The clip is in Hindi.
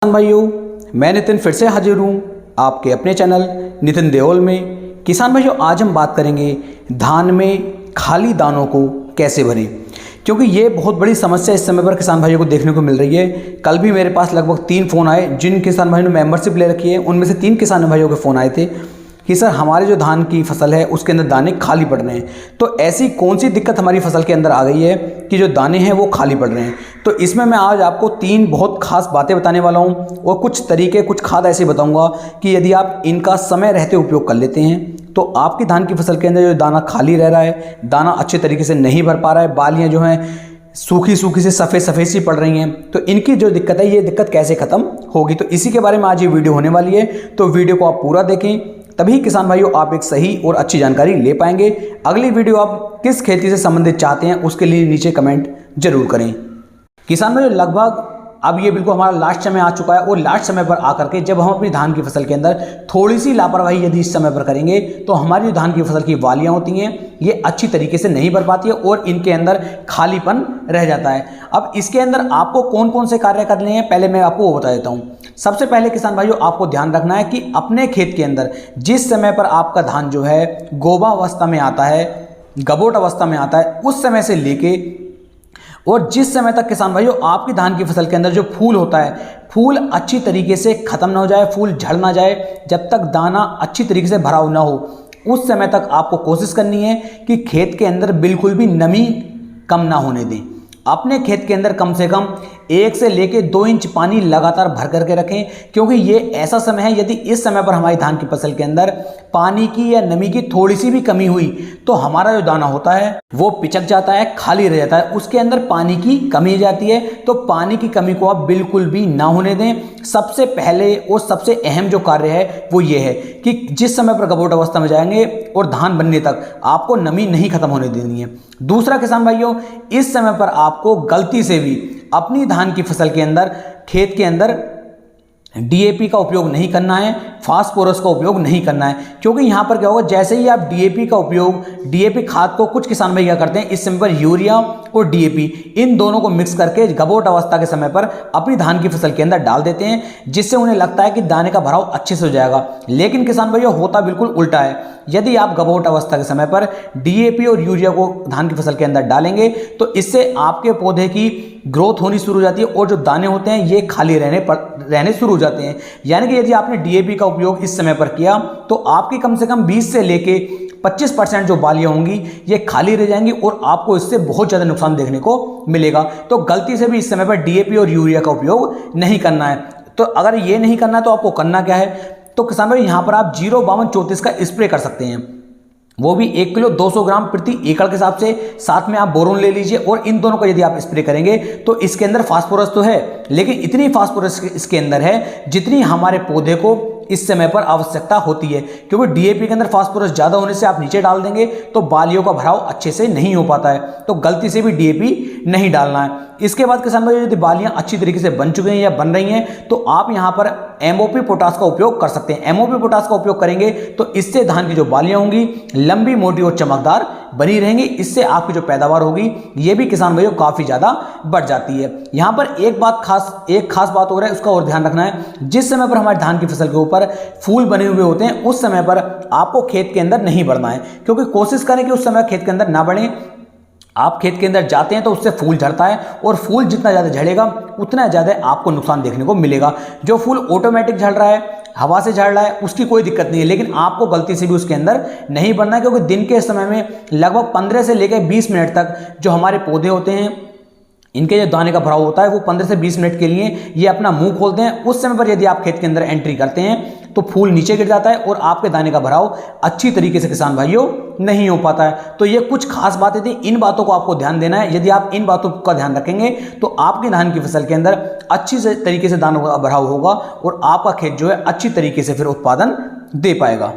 किसान भाइयों, मैं नितिन फिर से हाजिर हूँ आपके अपने चैनल नितिन देओल में। किसान भाइयों, आज हम बात करेंगे धान में खाली दानों को कैसे भरें, क्योंकि ये बहुत बड़ी समस्या इस समय पर किसान भाइयों को देखने को मिल रही है। कल भी मेरे पास लगभग 3 फ़ोन आए, जिन किसान भाइयों ने मेंबरशिप ले रखी है उनमें से 3 किसान भाइयों के फ़ोन आए थे कि सर हमारे जो धान की फसल है उसके अंदर दाने खाली पड़ रहे हैं। तो ऐसी कौन सी दिक्कत हमारी फसल के अंदर आ गई है कि जो दाने हैं वो खाली पड़ रहे हैं। तो इसमें मैं आज आपको 3 बहुत खास बातें बताने वाला हूं और कुछ तरीके, कुछ खाद ऐसे बताऊंगा कि यदि आप इनका समय रहते उपयोग कर लेते हैं तो आपकी धान की फसल के अंदर जो दाना खाली रह रहा है, दाना अच्छे तरीके से नहीं भर पा रहा है, बालियाँ जो हैं सूखी सूखी से सफ़ेद सी पड़ रही हैं, तो इनकी जो दिक्कत है ये दिक्कत कैसे ख़त्म होगी। तो इसी के बारे में आज ये वीडियो होने वाली है। तो वीडियो को आप पूरा देखें, तभी किसान भाइयों आप एक सही और अच्छी जानकारी ले पाएंगे। अगली वीडियो आप किस खेती से संबंधित चाहते हैं उसके लिए नीचे कमेंट जरूर करें। किसान भाइयों, लगभग अब ये बिल्कुल हमारा लास्ट समय आ चुका है और लास्ट समय पर आकर के जब हम अपनी धान की फसल के अंदर थोड़ी सी लापरवाही यदि इस समय पर करेंगे तो हमारी जो धान की फसल की वालियाँ होती हैं ये अच्छी तरीके से नहीं भर पाती है और इनके अंदर खालीपन रह जाता है। अब इसके अंदर आपको कौन कौन से कार्य करने हैं पहले मैं आपको वो बता देता हूँ। सबसे पहले किसान भाइयों, आपको ध्यान रखना है कि अपने खेत के अंदर जिस समय पर आपका धान जो है गोबा अवस्था में आता है, गबोट अवस्था में आता है, उस समय से लेके और जिस समय तक किसान भाइयों आपकी धान की फसल के अंदर जो फूल होता है, फूल अच्छी तरीके से खत्म ना हो जाए, फूल झड़ ना जाए, जब तक दाना अच्छी तरीके से भराव ना हो, उस समय तक आपको कोशिश करनी है कि खेत के अंदर बिल्कुल भी नमी कम ना होने दें। अपने खेत के अंदर कम से कम 1 से लेके 2 इंच पानी लगातार भर करके रखें, क्योंकि ये ऐसा समय है यदि इस समय पर हमारी धान की फसल के अंदर पानी की या नमी की थोड़ी सी भी कमी हुई तो हमारा जो दाना होता है वो पिचक जाता है, खाली रह जाता है, उसके अंदर पानी की कमी जाती है। तो पानी की कमी को आप बिल्कुल भी ना होने दें। सबसे पहले और सबसे अहम जो कार्य है वो ये है कि जिस समय पर गबोट अवस्था में जाएंगे और धान बनने तक आपको नमी नहीं खत्म होने देनी है। दूसरा किसान भाइयों, इस समय पर आपको गलती से भी अपनी धान की फसल के अंदर खेत के अंदर डीएपी का उपयोग नहीं करना है, फास्फोरस का उपयोग नहीं करना है, क्योंकि यहाँ पर क्या होगा, जैसे ही आप डीएपी का उपयोग, डीएपी खाद को कुछ किसान भाई क्या करते हैं इस समय पर यूरिया और डीएपी इन दोनों को मिक्स करके गबोट अवस्था के समय पर अपनी धान की फसल के अंदर डाल देते हैं, जिससे उन्हें लगता है कि दाने का भराव अच्छे से हो जाएगा। लेकिन किसान भाइयों होता बिल्कुल उल्टा है। यदि आप गबोट अवस्था के समय पर डीएपी और यूरिया को धान की फसल के अंदर डालेंगे तो इससे आपके पौधे की ग्रोथ होनी शुरू हो जाती है और जो दाने होते हैं ये खाली रहने शुरू हो जाते हैं। यानी कि यदि आपने डीएपी का उपयोग इस समय पर किया तो आपकी कम से कम 20 से लेके 25% जो बालियां होंगी ये खाली रह जाएंगी और आपको इससे बहुत ज़्यादा नुकसान देखने को मिलेगा। तो गलती से भी इस समय पर डीएपी और यूरिया का उपयोग नहीं करना है। तो अगर ये नहीं करना है तो आपको करना क्या है, तो किसान भाई यहाँ पर आप 05234 का स्प्रे कर सकते हैं, वो भी 1 किलो 200 ग्राम प्रति एकड़ के हिसाब से। साथ में आप बोरोन ले लीजिए और इन दोनों को यदि आप स्प्रे करेंगे तो इसके अंदर फास्फोरस तो है, लेकिन इतनी फास्फोरस इसके अंदर है जितनी हमारे पौधे को इस समय पर आवश्यकता होती है। क्योंकि डीएपी के अंदर फास्फोरस ज़्यादा होने से आप नीचे डाल देंगे तो बालियों का भराव अच्छे से नहीं हो पाता है, तो गलती से भी डीएपी नहीं डालना है। इसके बाद किसान भाई यदि बालियाँ अच्छी तरीके से बन चुकी हैं या बन रही हैं तो आप यहाँ पर एमओपी पोटास का उपयोग कर सकते हैं। एमओपी पोटास का उपयोग करेंगे तो इससे धान की जो बालियाँ होंगी लंबी, मोटी और चमकदार बनी रहेंगी। इससे आपकी जो पैदावार होगी ये भी किसान भाइयों काफ़ी ज़्यादा बढ़ जाती है। यहाँ पर एक खास बात हो रहा है, उसका और ध्यान रखना है। जिस समय पर हमारी धान की फसल के ऊपर फूल बने हुए होते हैं उस समय पर आपको खेत के अंदर नहीं बढ़ना है, क्योंकि कोशिश करें कि उस समय खेत के अंदर ना बढ़े। आप खेत के अंदर जाते हैं तो उससे फूल झड़ता है और फूल जितना ज़्यादा झड़ेगा उतना ज़्यादा आपको नुकसान देखने को मिलेगा। जो फूल ऑटोमेटिक झड़ रहा है, हवा से झड़ रहा है, उसकी कोई दिक्कत नहीं है, लेकिन आपको गलती से भी उसके अंदर नहीं बढ़ना है, क्योंकि दिन के समय में लगभग 15 से लेकर 20 मिनट तक जो हमारे पौधे होते हैं इनके जो दाने का भराव होता है वो 15 से 20 मिनट के लिए ये अपना मुंह खोलते हैं। उस समय पर यदि आप खेत के अंदर एंट्री करते हैं तो फूल नीचे गिर जाता है और आपके दाने का भराव अच्छी तरीके से किसान भाइयों नहीं हो पाता है। तो ये कुछ खास बातें थी, इन बातों को आपको ध्यान देना है। यदि आप इन बातों का ध्यान रखेंगे तो आपकी धान की फसल के अंदर अच्छी तरीके से दानों का भराव होगा और आपका खेत जो है अच्छी तरीके से फिर उत्पादन दे पाएगा।